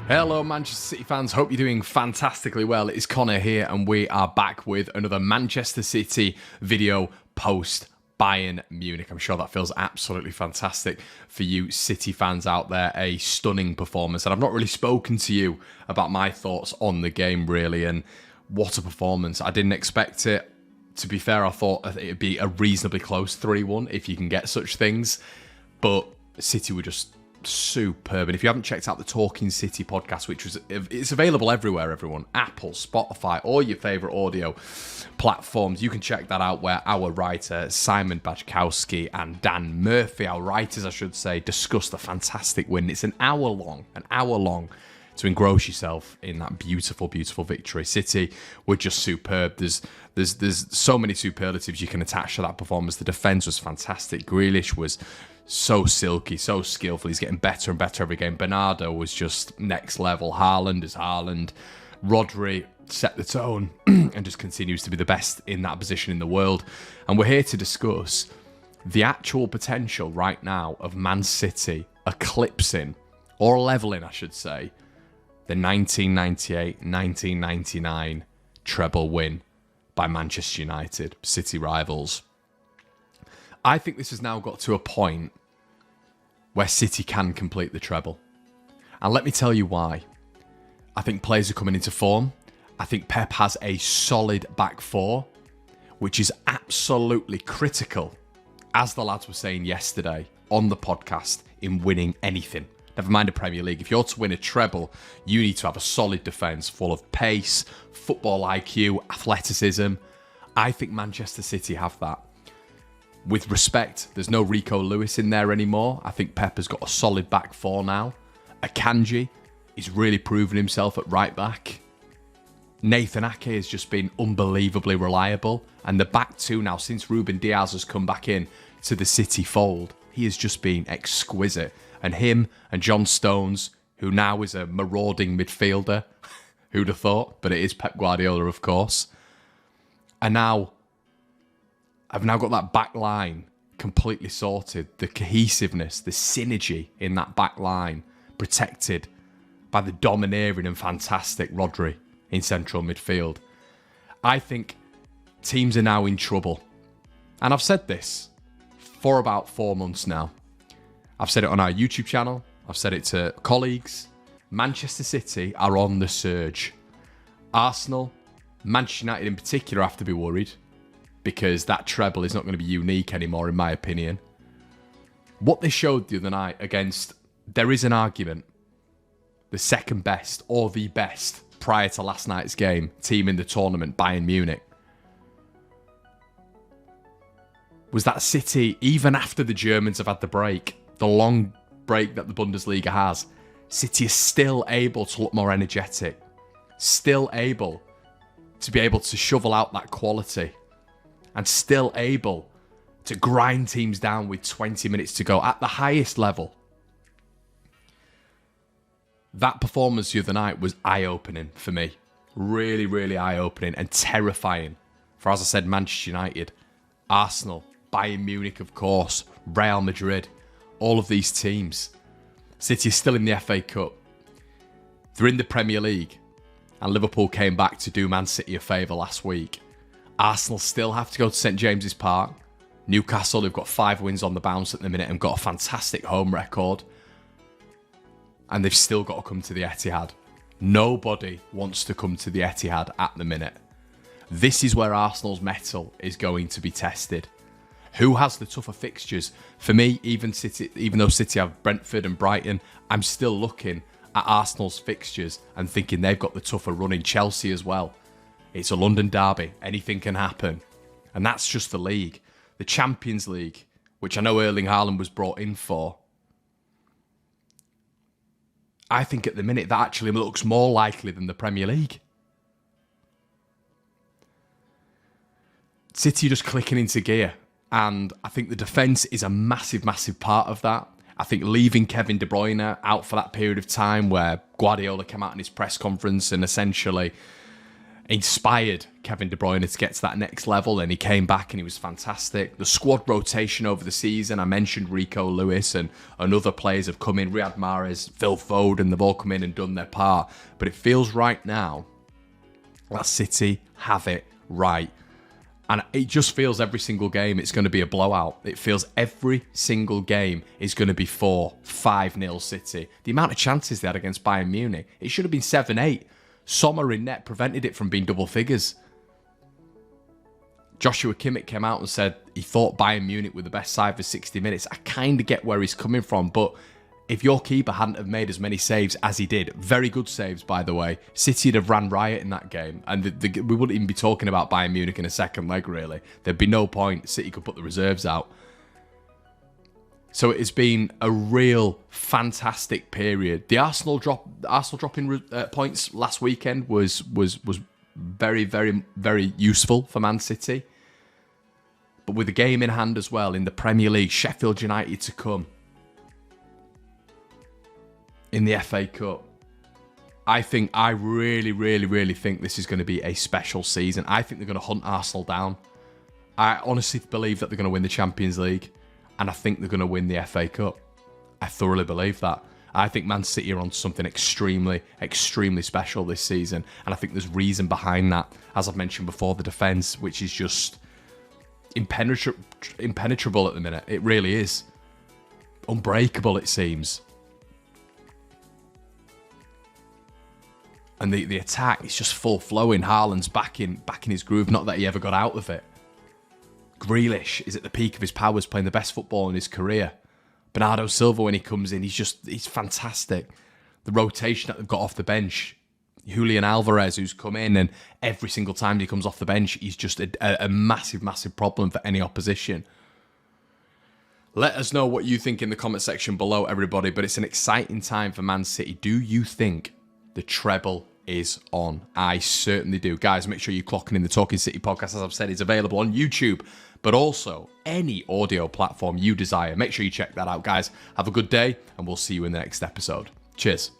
Hello Manchester City fans, hope you're doing fantastically well. It's Conor here and we are back with another Manchester City video post Bayern Munich. I'm sure that feels absolutely fantastic for you City fans out there. A stunning performance, and I've not really spoken to you about my thoughts on the game really, and what a performance. I didn't expect it. To be fair, I thought it'd be a reasonably close 3-1 if you can get such things, but City were just superb. And if you haven't checked out the Talking City podcast, it's available everywhere, everyone, Apple, Spotify, all your favorite audio platforms, you can check that out, where our writer Simon Bajkowski and Dan Murphy, our writers I should say, discuss the fantastic win. It's an hour long to engross yourself in that beautiful victory. City were just superb. There's so many superlatives you can attach to that performance. The defence was fantastic. Grealish was so silky, so skillful. He's getting better and better every game. Bernardo was just next level. Haaland is Haaland. Rodri set the tone and just continues to be the best in that position in the world. And we're here to discuss the actual potential right now of Man City eclipsing, or levelling I should say, the 1998-1999 treble win by Manchester United, City rivals. I think this has now got to a point where City can complete the treble. And let me tell you why. I think players are coming into form. I think Pep has a solid back four, which is absolutely critical, as the lads were saying yesterday on the podcast, in winning anything. Never mind a Premier League. If you're to win a treble, you need to have a solid defence full of pace, football IQ, athleticism. I think Manchester City have that. With respect, there's no Rico Lewis in there anymore. I think Pep has got a solid back four now. Akanji is really proving himself at right back. Nathan Ake has just been unbelievably reliable. And the back two now, since Ruben Diaz has come back in to the City fold, he has just been exquisite. And him and John Stones, who now is a marauding midfielder, who'd have thought? But it is Pep Guardiola, of course. And now I've now got that back line completely sorted. The cohesiveness, the synergy in that back line, protected by the domineering and fantastic Rodri in central midfield. I think teams are now in trouble. And I've said this for about 4 months now. I've said it on our YouTube channel. I've said it to colleagues. Manchester City are on the surge. Arsenal, Manchester United in particular, have to be worried, because that treble is not going to be unique anymore, in my opinion. What they showed the other night against, there is an argument, the second best or the best prior to last night's game team in the tournament, Bayern Munich, was that City, even after the Germans have had the break, the long break that the Bundesliga has, City is still able to look more energetic, still able to be able to shovel out that quality, and still able to grind teams down with 20 minutes to go at the highest level. That performance the other night was eye-opening for me. Really, really eye-opening and terrifying for, as I said, Manchester United, Arsenal, Bayern Munich, of course, Real Madrid, all of these teams. City is still in the FA Cup. They're in the Premier League. And Liverpool came back to do Man City a favour last week. Arsenal still have to go to St James's Park. Newcastle, who've got 5 wins on the bounce at the minute and got a fantastic home record. And they've still got to come to the Etihad. Nobody wants to come to the Etihad at the minute. This is where Arsenal's mettle is going to be tested. Who has the tougher fixtures? For me, even though City have Brentford and Brighton, I'm still looking at Arsenal's fixtures and thinking they've got the tougher run in. Chelsea as well. It's a London derby. Anything can happen. And that's just the league. The Champions League, which I know Erling Haaland was brought in for, I think at the minute that actually looks more likely than the Premier League. City are just clicking into gear. And I think the defence is a massive, massive part of that. I think leaving Kevin De Bruyne out for that period of time where Guardiola came out in his press conference and essentially inspired Kevin De Bruyne to get to that next level, and he came back and he was fantastic. The squad rotation over the season, I mentioned Rico Lewis and other players have come in, Riyad Mahrez, Phil Foden, they've all come in and done their part. But it feels right now that City have it right. And it just feels every single game it's going to be a blowout. It feels every single game is going to be 4-5-0 City. The amount of chances they had against Bayern Munich, it should have been 7-8. Sommer in net prevented it from being double figures. Joshua Kimmich came out and said he thought Bayern Munich were the best side for 60 minutes. I kind of get where he's coming from, but if your keeper hadn't have made as many saves as he did, very good saves, by the way, City'd have ran riot in that game. And we wouldn't even be talking about Bayern Munich in a second leg, really. There'd be no point. City could put the reserves out. So it's been a real fantastic period. The Arsenal dropping points last weekend was very, very, very useful for Man City. But with the game in hand as well, in the Premier League, Sheffield United to come. In the FA Cup, I really, really, really think this is going to be a special season. I think they're going to hunt Arsenal down. I honestly believe that they're going to win the Champions League, and I think they're going to win the FA Cup. I thoroughly believe that. I think Man City are on something extremely, extremely special this season, and I think there's reason behind that. As I've mentioned before, the defence, which is just impenetrable at the minute. It really is. Unbreakable, it seems. And the attack is just full flowing. Haaland's back in his groove. Not that he ever got out of it. Grealish is at the peak of his powers, playing the best football in his career. Bernardo Silva, when he comes in, he's fantastic. The rotation that they've got off the bench. Julian Alvarez, who's come in, and every single time he comes off the bench, he's just a massive, massive problem for any opposition. Let us know what you think in the comment section below, everybody. But it's an exciting time for Man City. Do you think the treble is on? I certainly do. Guys, make sure you're clocking in the Talking City podcast. As I've said, it's available on YouTube, but also any audio platform you desire. Make sure you check that out, guys. Have a good day, and we'll see you in the next episode. Cheers.